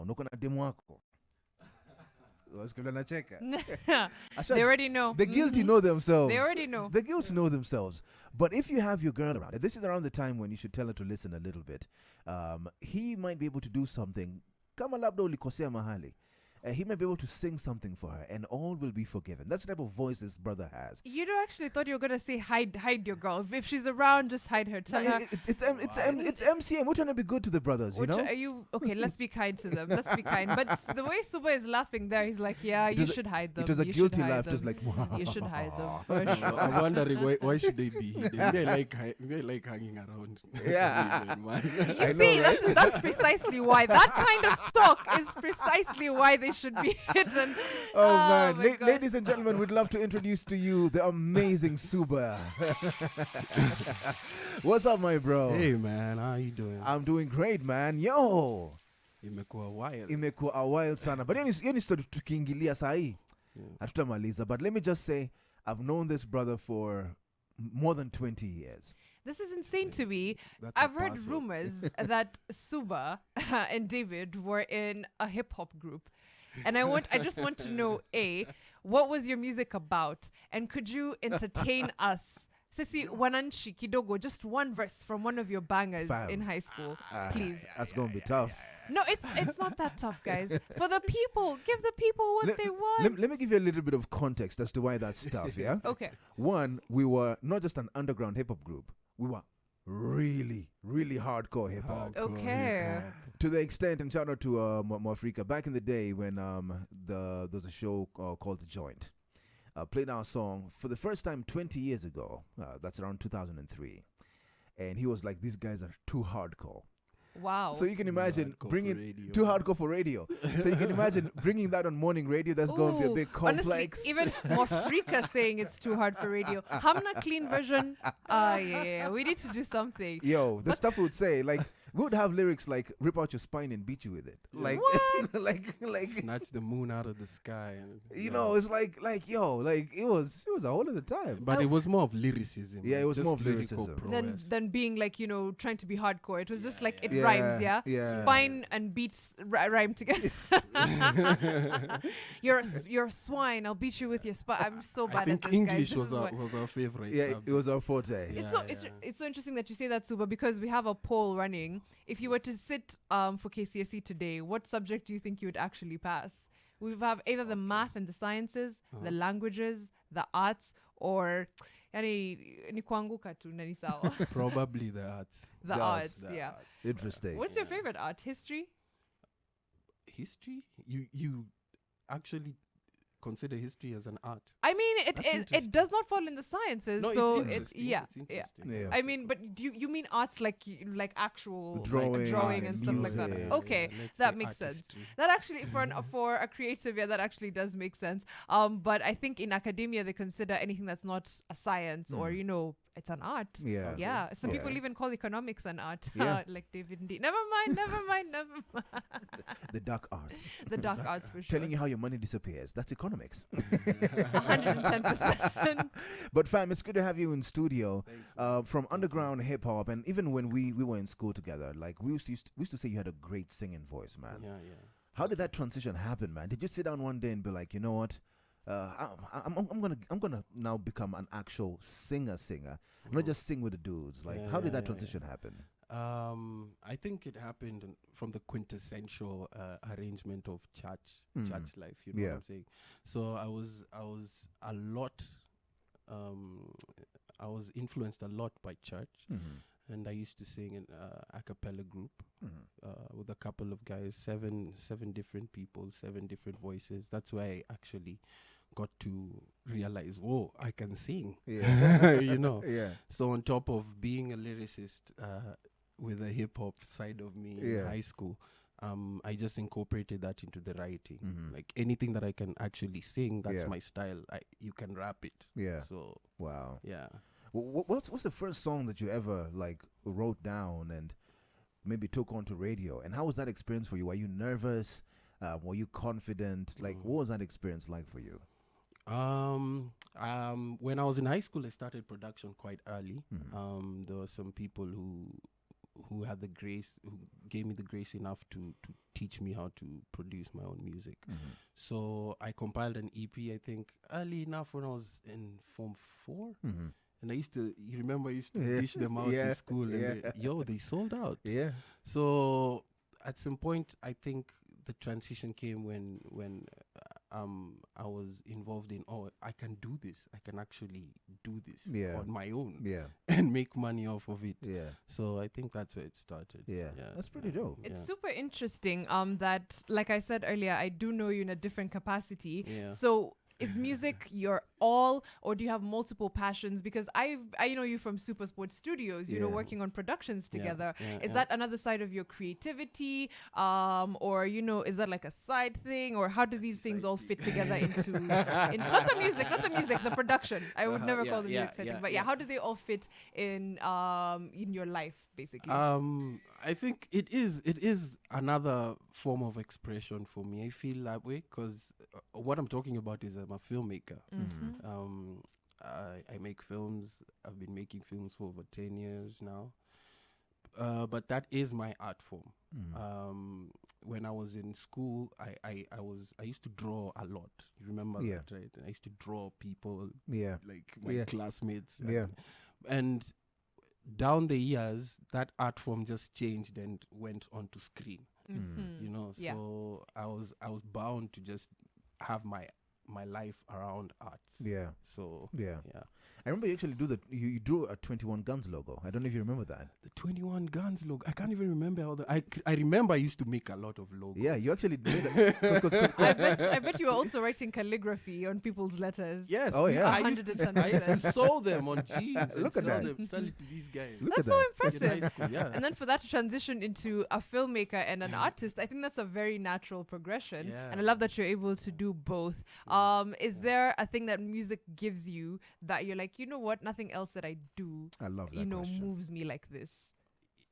na uko na demu wako. They already know. The guilty know themselves. They already know. The guilty know themselves. But if you have your girl around, this is around the time when you should tell her to listen a little bit. He might be able to do something. Kama labda ulikosea mahali. He might be able to sing something for her, and all will be forgiven. That's the type of voice this brother has. You actually thought you were gonna say hide your girl. If she's around, just hide her. Tell her. It's MCM. We're trying to be good to the brothers, you know. Are you okay? Let's be kind to them. Let's be kind. But the way Suba is laughing there, he's like, yeah, you should hide them. It was a guilty laugh, just like you should hide them for sure. I'm wondering why should they be hidden? They like hanging around. Yeah. You see, that's precisely why. That kind of talk is precisely why they should be hidden. Oh man, ladies and gentlemen, we'd love to introduce to you the amazing Suba. What's up, my bro? Hey man, how you doing? I'm doing great, man. Yo, imekuwa a while sana, but hiyo ni story tukiingilia sahi hatutamaliza. But let me just say, I've known this brother for more than 20 years. This is insane to me. I've heard rumors that Suba and David were in a hip-hop group. And I just want to know, what was your music about? And could you entertain us? Sisi wananchi kidogo, just one verse from one of your bangers in high school, please. That's going to be tough. No, it's not that tough, guys. For the people, give the people what they want. Let me give you a little bit of context as to why that's tough, yeah? Okay. One, we were not just an underground hip-hop group. We were really, really hardcore hip-hop. Okay. To the extent, and shout out to Mwafrika, back in the day when there was a show called The Joint. Played our song for the first time 20 years ago. That's around 2003. And he was like, these guys are too hardcore. Wow. So you can imagine bringing too hardcore for radio. So you can imagine bringing that on morning radio. That's going to be a big complex. Honestly, even Mwafrika saying it's too hard for radio. Hamna clean version. Yeah. We need to do something. Yo, the stuff we would say, like, we would have lyrics like "rip out your spine and beat you with it," like, like snatch the moon out of the sky. And, you know, it's like it was a whole other time. But it was more of lyricism. Yeah, it was more of lyricism than being like, trying to be hardcore. It was just like it rhymes, yeah. Spine and beats rhyme together. You're a swine. I'll beat you with your spine. I'm so bad at this. English was our favorite. Yeah, subject. It was our forte. It's so interesting that you say that, Suba, because we have a poll running. If you were to sit for KCSE today, what subject do you think you would actually pass? We have either the math and the sciences, the languages, the arts, or ni kuanguka tu na ni sawa. Probably the arts. The arts, yeah. Interesting. What's your favorite art? History? History? You actually consider history as an art? I mean, it does not fall in the sciences. No, so it's interesting. Yeah. I mean, but you mean arts like actual drawing and stuff like that? Okay, that makes sense. That actually for a creative, that actually does make sense. But I think in academia they consider anything that's not a science or it's an art. Yeah. Some people even call economics an art. Like David D. Never mind. The dark arts. The dark arts for sure. Telling you how your money disappears. That's economics. 110%. But fam, it's good to have you in studio. From underground hip hop, and even when we were in school together, like we used to say you had a great singing voice, man. Yeah. How did that transition happen, man? Did you sit down one day and be like, you know what? I'm gonna now become an actual singer, not just sing with the dudes. Like, how did that transition happen? I think it happened from the quintessential arrangement of church life. You know what I'm saying? So I was a lot. I was influenced a lot by church, and I used to sing in a cappella group with a couple of guys, seven different people, 7 different voices. That's why I actually got to realize, whoa, I can sing. Yeah. So on top of being a lyricist with a hip hop side of me in high school, I just incorporated that into the writing. Like anything that I can actually sing, that's my style. You can rap it. Yeah. So wow. Yeah. What's the first song that you ever like wrote down and maybe took onto radio? And how was that experience for you? Were you nervous? Were you confident? Like, what was that experience like for you? When I was in high school, I started production quite early. There were some people who had the grace, who gave me the grace enough to teach me how to produce my own music. So I compiled an EP, I think, early enough when I was in Form 4. And you remember I used to dish them out in school, and they sold out. Yeah. So at some point, I think the transition came when I was involved in, I can do this. I can actually do this on my own and make money off of it. Yeah. So I think that's where it started. Yeah. That's pretty dope. It's super interesting that, like I said earlier, I do know you in a different capacity. Yeah. So is music your all, or do you have multiple passions? Because I know you from Super Sports Studios, you know, working on productions together. Is that another side of your creativity? Or, you know, is that like a side thing? Or how do these things all fit together into not the music, the production? I would never call the music setting. But how do they all fit in your life, basically? I think it is another form of expression for me. I feel that way because what I'm talking about is I'm a filmmaker. I make films. I've been making films for over 10 years now. But that is my art form. When I was in school, I used to draw a lot. You remember that, right? I used to draw people, like my classmates. And down the years, that art form just changed and went onto screen. You know, so I was bound to just have my life around arts. Yeah. So I remember you actually you drew a 21 Guns logo. I don't know if you remember that. The 21 Guns logo. I can't even remember all I remember I used to make a lot of logos. Yeah, you actually did it. I bet you were also writing calligraphy on people's letters. Yes. Oh yeah. I used to sew them on jeans. Look at that. Sell it to these guys. That's so impressive. In high school, And then for that to transition into a filmmaker and an artist, I think that's a very natural progression. Yeah. And I love that you're able to do both. Is there a thing that music gives you that you're like, you know what, nothing else that I do, I love that question. Moves me like this?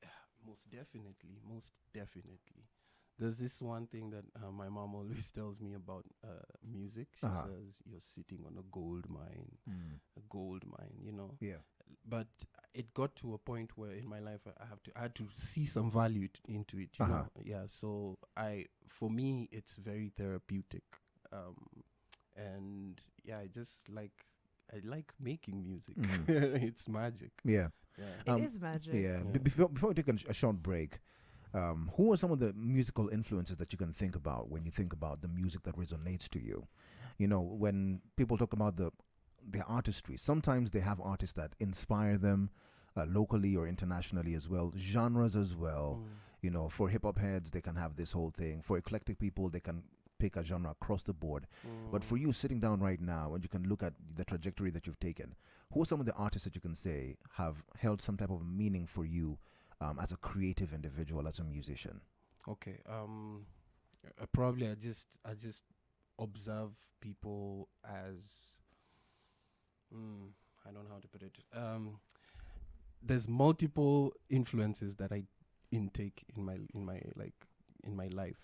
Yeah, most definitely. There's this one thing that my mom always tells me about music. She says, you're sitting on a gold mine, you know. Yeah. But it got to a point where in my life I had to see some value into it, you know. Yeah, so for me, it's very therapeutic. And I like making music. It's magic. Yeah. It is magic. Yeah. Before we take a short break, who are some of the musical influences that you can think about when you think about the music that resonates to you? You know, when people talk about the artistry, sometimes they have artists that inspire them locally or internationally as well, genres as well. You know, for hip-hop heads, they can have this whole thing. For eclectic people, they can pick a genre across the board. But for you sitting down right now and you can look at the trajectory that you've taken, who are some of the artists that you can say have held some type of meaning for you as a creative individual, as a musician? Okay. Probably I just observe people as I don't know how to put it. There's multiple influences that I intake in my life.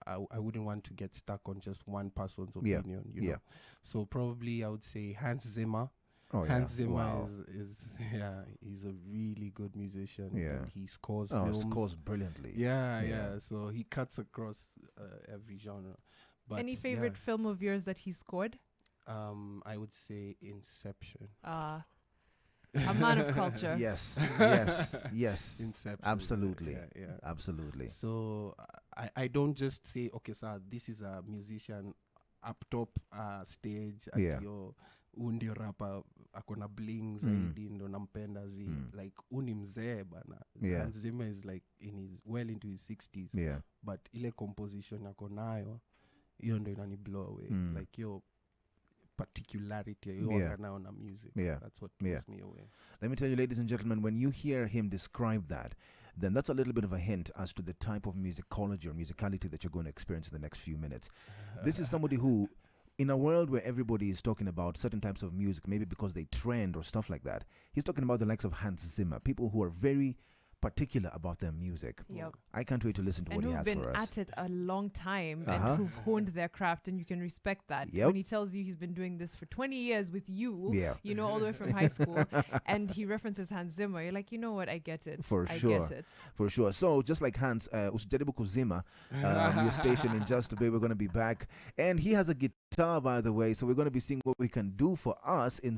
I wouldn't want to get stuck on just one person's opinion, you know. So probably I would say Hans Zimmer. Hans Zimmer is he's a really good musician. Yeah. And he scores films. Scores brilliantly. Yeah. So he cuts across every genre. But any favorite film of yours that he scored? I would say Inception. A man of culture. Yes. Inception. Absolutely. Absolutely. So I don't just say, okay, sir, this is a musician up top stage at your undio rapper akona bling zaidi ndo nampenda zi like uni mzee bana. Hans Zimmer is like into his 60s. Yeah. But ile composition yako nayo hiyo ndo inani blow away. Like your particularity you now on music. That's what blows me away. Let me tell you, ladies and gentlemen, when you hear him describe that, then that's a little bit of a hint as to the type of musicology or musicality that you're going to experience in the next few minutes. This is somebody who, in a world where everybody is talking about certain types of music, maybe because they trend or stuff like that, he's talking about the likes of Hans Zimmer, people who are very particular about their music. Yep. I can't wait to listen to And what he who've has been for us. at it a long time Uh-huh. and who've honed their craft, and you can respect that. Yep. When he tells you he's been doing this for 20 years with you, Yeah. you know, all the way from high school, and he references Hans Zimmer, you're like, you know what, I get it. For I sure. get it. For sure. So just like Hans, usijaribu kuzima, your station in just a bit. We're going to be back. And he has a guitar, by the way. So we're going to be seeing what we can do for us in